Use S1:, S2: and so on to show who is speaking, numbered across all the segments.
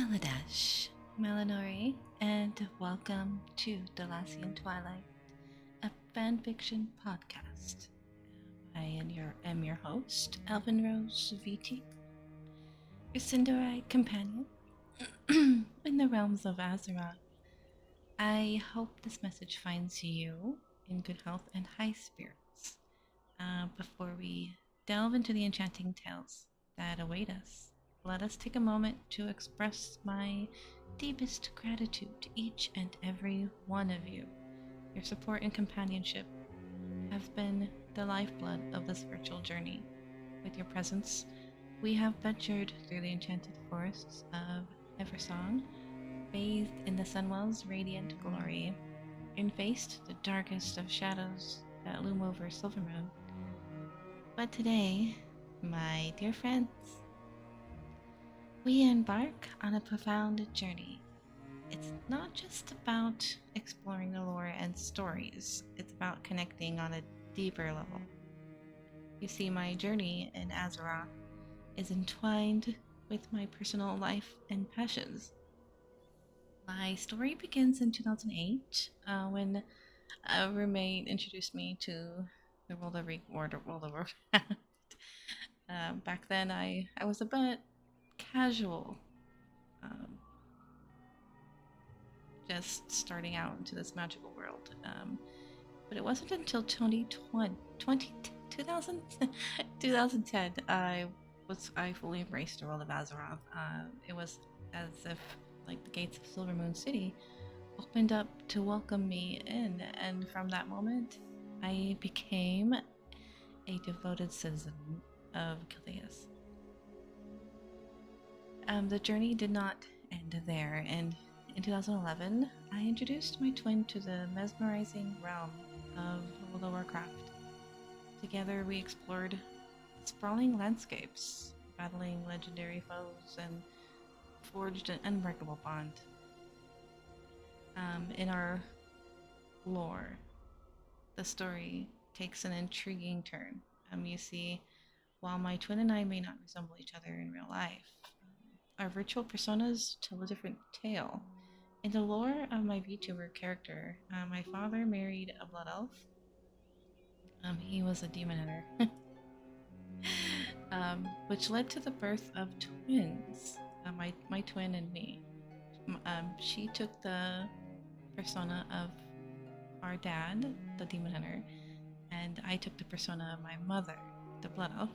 S1: Meladash, Melanori, and welcome to Thalassian Twilight, a fanfiction podcast. Am your host, ElvenRoseVT, your Cinderite companion in the realms of Azeroth. I hope this message finds you in good health and high spirits. Before we delve into the enchanting tales that await us, let us take a moment to express my deepest gratitude to each and every one of you. Your support and companionship have been the lifeblood of this virtual journey. With your presence, we have ventured through the enchanted forests of Eversong, bathed in the Sunwell's radiant glory, and faced the darkest of shadows that loom over Silvermoon. But today, my dear friends, we embark on a profound journey. It's not just about exploring the lore and stories, it's about connecting on a deeper level. You see, my journey in Azeroth is entwined with my personal life and passions. My story begins in 2008 when a roommate introduced me to the world of Warcraft. Back then, I was a bit casual, just starting out into this magical world. But it wasn't until 2010 I fully embraced the world of Azeroth. It was as if like the gates of Silvermoon City opened up to welcome me in, and from that moment, I became a devoted citizen of Kildeus. The journey did not end there, and in 2011, I introduced my twin to the mesmerizing realm of World of Warcraft. Together, we explored sprawling landscapes, battling legendary foes, and forged an unbreakable bond. In our lore, the story takes an intriguing turn. You see, while my twin and I may not resemble each other in real life, our virtual personas tell a different tale. In the lore of my VTuber character, my father married a Blood Elf. He was a demon hunter, which led to the birth of twins, my twin and me. She took the persona of our dad, the demon hunter, and I took the persona of my mother, the Blood Elf.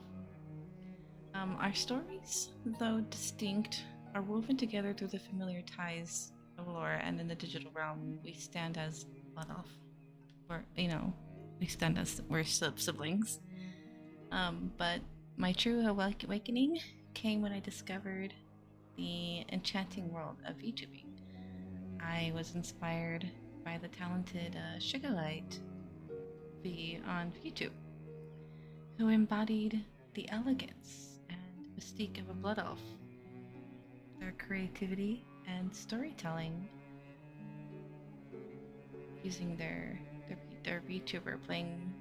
S1: Our stories, though distinct, are woven together through the familiar ties of lore, and in the digital realm, we stand as Blood Elf. We're siblings. But my true awakening came when I discovered the enchanting world of VTubing. I was inspired by the talented Sugarlight V on VTube, who embodied the elegance and mystique of a Blood Elf. Their creativity and storytelling, using their VTuber playing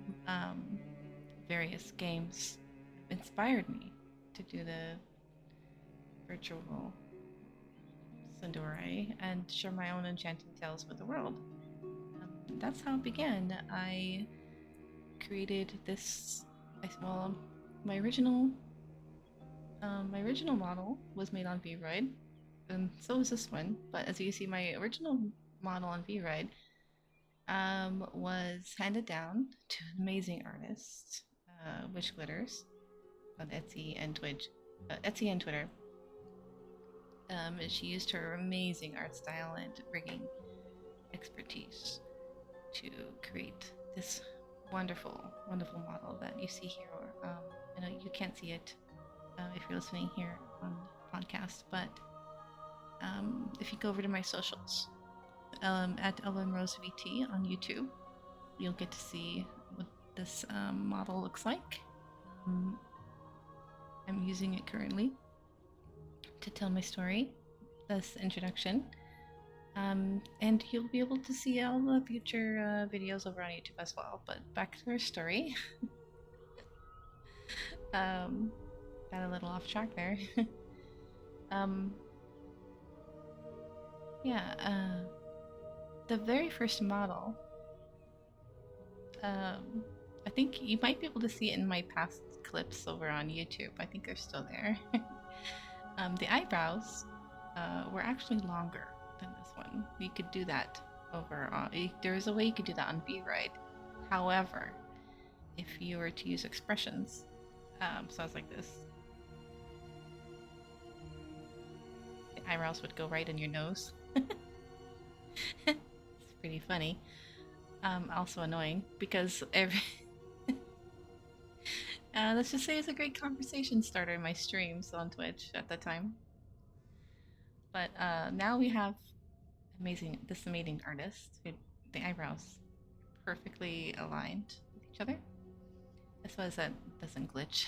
S1: various games, inspired me to do the virtual dorei and share my own enchanting tales with the world. That's how it began. I created this. My original model was made on VRoid, and so is this one. But as you see, my original model on VRoid was handed down to an amazing artist, Witch Glitters, on Etsy and Twitter. She used her amazing art style and rigging expertise to create this wonderful, wonderful model that you see here. I know you can't see it if you're listening here on the podcast, but if you go over to my socials, at ElvenRoseVT on YouTube, you'll get to see what this model looks like. I'm using it currently to tell my story, this introduction, and you'll be able to see all the future videos over on YouTube as well. But back to our story. Got a little off track there. Yeah, the very first model, I think you might be able to see it in my past clips over on YouTube. I think they're still there. The eyebrows were actually longer than this one. You could do that over on. There is a way you could do that on VRite. However, if you were to use expressions, sounds like this. The eyebrows would go right in your nose. It's pretty funny. Also annoying because let's just say it's a great conversation starter in my streams on Twitch at the time. But now we have this amazing artist who the eyebrows perfectly aligned with each other, as well as that doesn't glitch.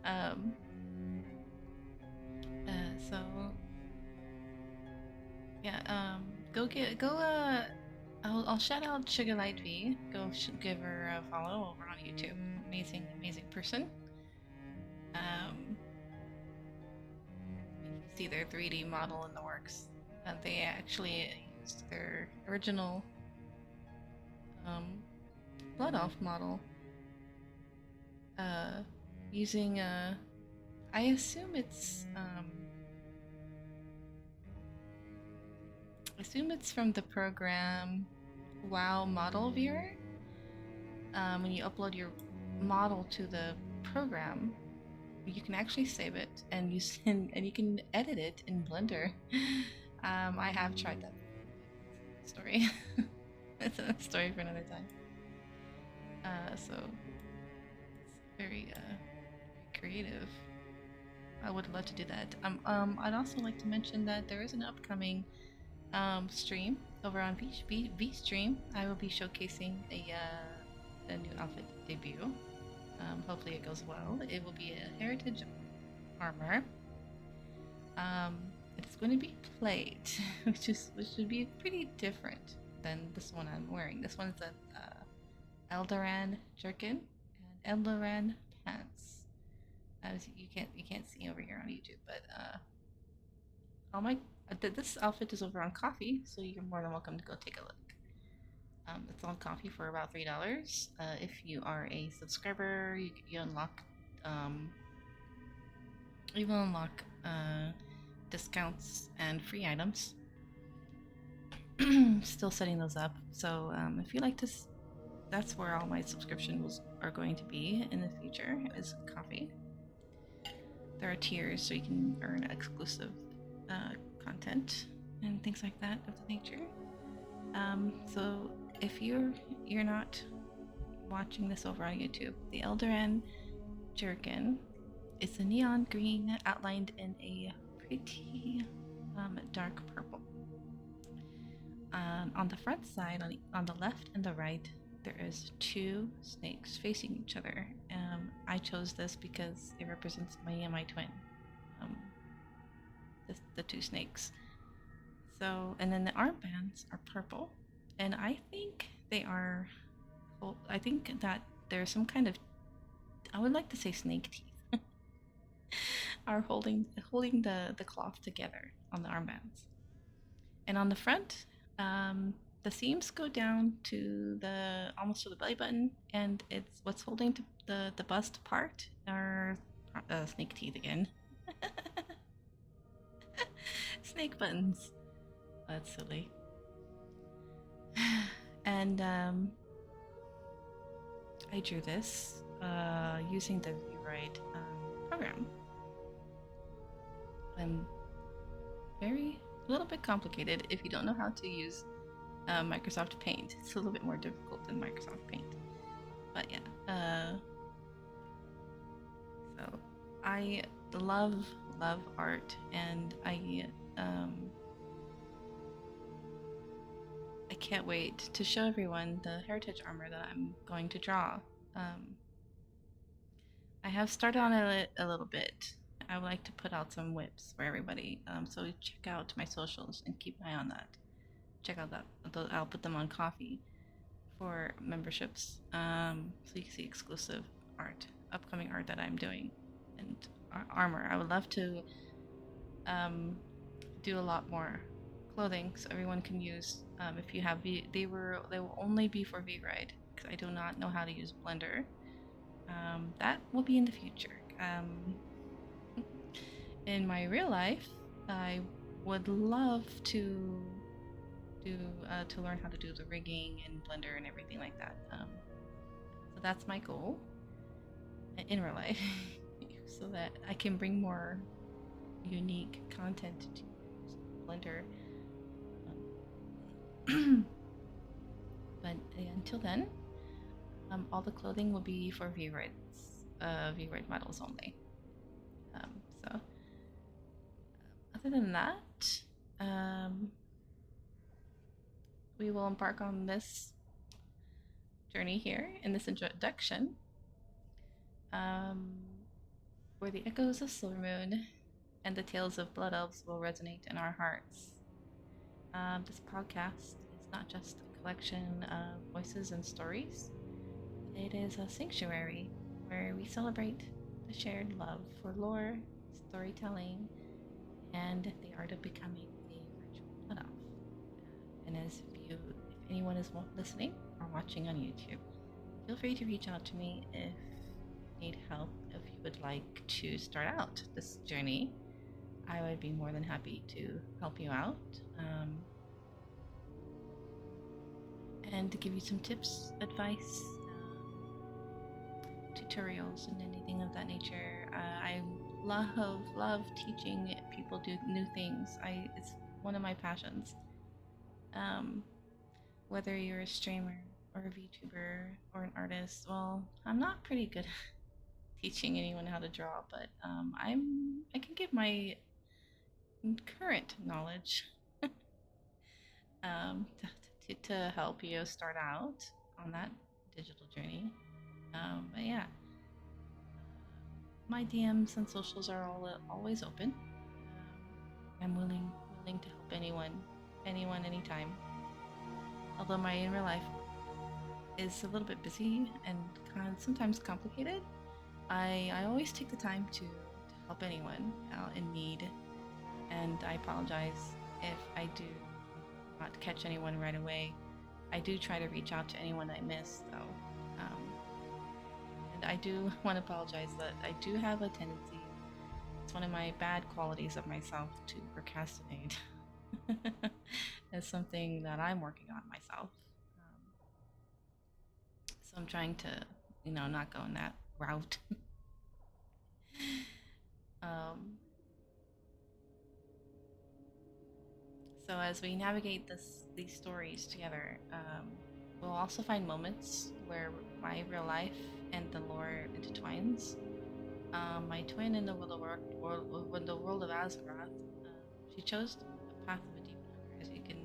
S1: um, so yeah, I'll shout out Sugarlight V. Give her a follow over on YouTube. Amazing person. You can see their 3D model in the works. They actually used their original Blood Elf model using I assume it's from the program WoW Model Viewer. When you upload your model to the program, you can actually save it and you can edit it in Blender. I have tried that story. It's a story for another time. So it's very creative. I would love to do that. I'd also like to mention that there is an upcoming stream over on V Stream. I will be showcasing a new outfit debut. Hopefully it goes well. It will be a heritage armor. It's going to be plate, which would be pretty different than this one I'm wearing. This one's a Eldoran jerkin and Eldoran pants. As you can't see over here on YouTube, but this outfit is over on Coffee, so you're more than welcome to go take a look. It's on Coffee for about $3. If you are a subscriber, you unlock you will unlock discounts and free items. Still setting those up, so if you like this, that's where all my subscriptions are going to be in the future, is Coffee. There are tiers, so you can earn exclusive content and things like that of the nature. So if you're not watching this over on YouTube, the Eldoran jerkin is a neon green outlined in a pretty dark purple. On the front side, on the left and the right, there is two snakes facing each other. I chose this because it represents my twin, the two snakes. So, and then the armbands are purple, and I think that there's some kind of, I would like to say snake teeth, are holding the cloth together on the armbands. And on the front, the seams go down to almost to the belly button, and it's what's holding the bust part are snake teeth again. Snake buttons. That's silly. And I drew this using the VRite program. A little bit complicated if you don't know how to use Microsoft Paint. It's a little bit more difficult than Microsoft Paint. But yeah, so I love art, and I can't wait to show everyone the heritage armor that I'm going to draw. I have started on it a little bit. I would like to put out some whips for everybody, so check out my socials and keep an eye on that. Check out that. I'll put them on Coffee for memberships, so you can see exclusive upcoming art that I'm doing, and armor. I would love to do a lot more clothing so everyone can use. If you have they will only be for VRide because I do not know how to use Blender. That will be in the future. In my real life, I would love to learn how to do the rigging and Blender and everything like that. So that's my goal in real life, so that I can bring more unique content to Blender. But until then, all the clothing will be for VRide models only. So other than that, we will embark on this journey here in this introduction, where the echoes of Silvermoon and the tales of Blood Elves will resonate in our hearts. This podcast is not just a collection of voices and stories. It is a sanctuary where we celebrate the shared love for lore, storytelling, and the art of becoming a virtual Blood Elf. And if anyone is listening or watching on YouTube, feel free to reach out to me if you need help, if you would like to start out this journey. I would be more than happy to help you out, and to give you some tips, advice, tutorials, and anything of that nature. I love teaching people do new things. It's one of my passions. Whether you're a streamer or a VTuber or an artist, well, I'm not pretty good at teaching anyone how to draw, but I can give my current knowledge to help you start out on that digital journey. But yeah, my DMs and socials are always open. I'm willing to help anyone, anytime. Although my real life is a little bit busy and sometimes complicated, I always take the time to help anyone out in need. And I apologize if I do not catch anyone right away. I do try to reach out to anyone I miss, though. And I do want to apologize that I do have a tendency, it's one of my bad qualities of myself, to procrastinate. It's something that I'm working on myself. So I'm trying to, not go in that route. So as we navigate these stories together, we'll also find moments where my real life and the lore intertwines. My twin in the world of Azeroth, she chose a path of a deep hunger,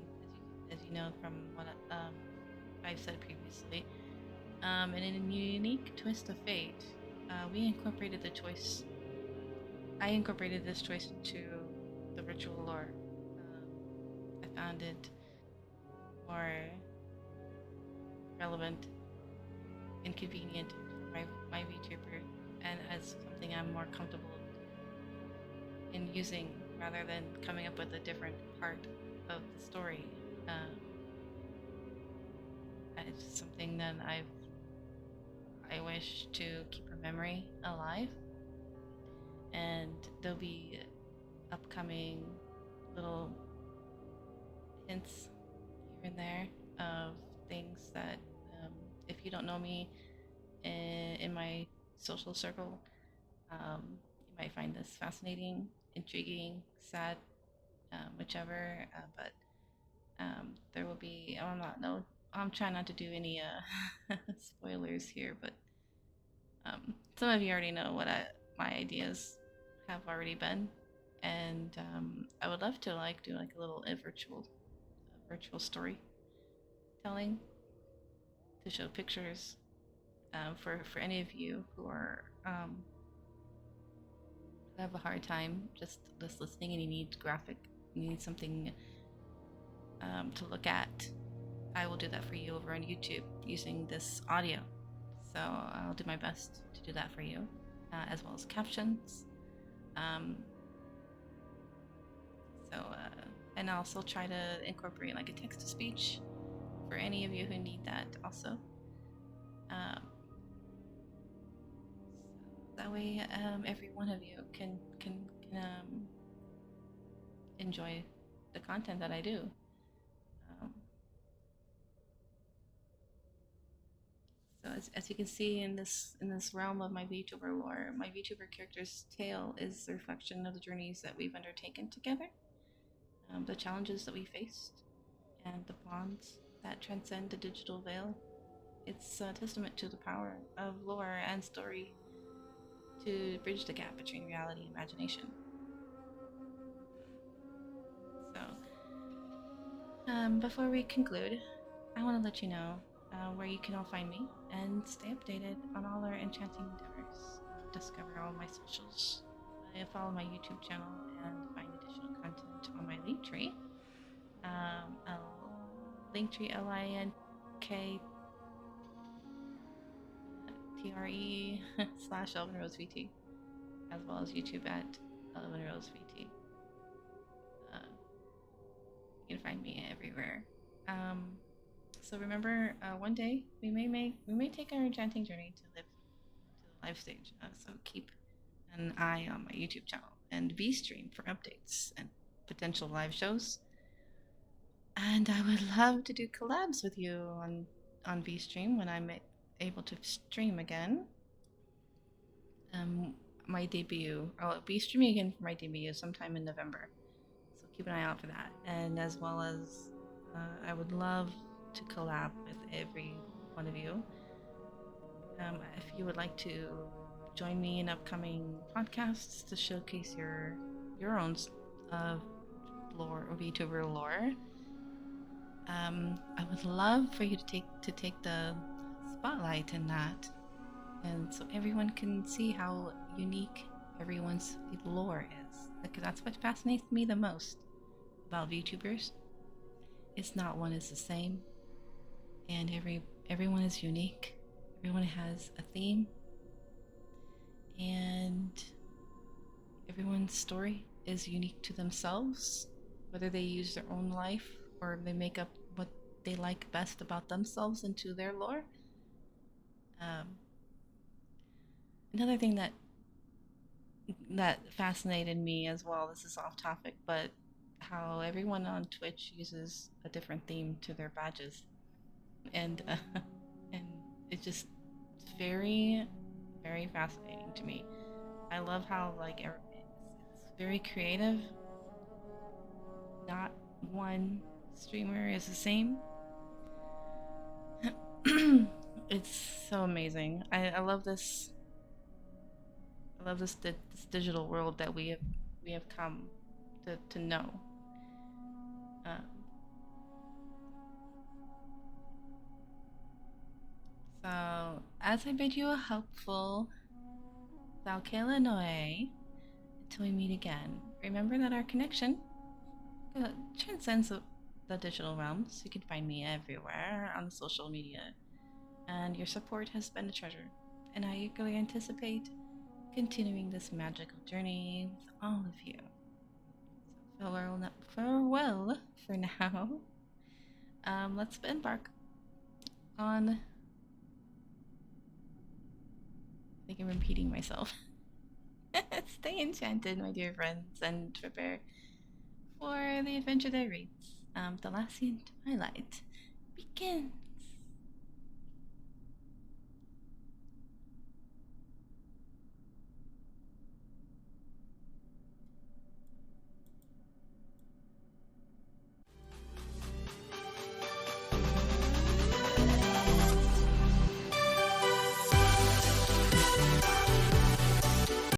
S1: as you know from what I've said previously. And in a unique twist of fate, I incorporated this choice into the ritual lore. I found it more relevant and convenient for my VTuber, and as something I'm more comfortable in using rather than coming up with a different part of the story. It's just something that I wish to keep her memory alive, and there'll be upcoming little hints here and there of things that, if you don't know me in my social circle, you might find this fascinating, intriguing, sad, whichever. But there will be. I'm trying not to do any spoilers here, but some of you already know what my ideas have already been, and I would love to do a little virtual storytelling to show pictures for any of you who are who have a hard time just listening and you need something to look at. I will do that for you over on YouTube using this audio. So I'll do my best to do that for you, as well as captions. So, and I'll also try to incorporate like a text to speech for any of you who need that also. Um, that way, every one of you can enjoy the content that I do. Um, so as you can see in this realm of my VTuber lore, my VTuber character's tale is a reflection of the journeys that we've undertaken together, the challenges that we faced, and the bonds that transcend the digital veil. It's a testament to the power of lore and story to bridge the gap between reality and imagination. So, before we conclude, I want to let you know where you can all find me and stay updated on all our enchanting endeavors. Discover all my socials, follow my YouTube channel, and find additional content on my Linktree. Linktree LINKTRE/ElvenRoseVT, as well as YouTube at ElvenRoseVT. You can find me everywhere. So remember, one day we may take our enchanting journey to live to the live stage. So keep an eye on my YouTube channel and VStream for updates and potential live shows. And I would love to do collabs with you on VStream when I'm able to stream again. My debut. I'll be streaming again for my debut sometime in November. So keep an eye out for that. And as well as, I would love to collab with every one of you. If you would like to join me in upcoming podcasts to showcase your own lore or VTuber lore, I would love for you to take the spotlight in that, and so everyone can see how unique everyone's lore is. Because that's what fascinates me the most about VTubers. It's not one is the same, and everyone is unique. Everyone has a theme, and everyone's story is unique to themselves, whether they use their own life or they make up what they like best about themselves into their lore. Another thing that fascinated me as well, this is off topic, but how everyone on Twitch uses a different theme to their badges, and and it's just very very fascinating to me. I love how like it's very creative. Not one streamer is the same. It's so amazing. I love this. I love this digital world that we have come to know. Uh, so as I bid you a helpful Valkela Noe until we meet again, remember that our connection transcends the digital realms. You can find me everywhere on social media, and your support has been a treasure. And I eagerly anticipate continuing this magical journey with all of you. So farewell for now. Let's embark on. I think I'm repeating myself. Stay enchanted, my dear friends, and prepare for the adventure that reads Thalassian Twilight begins.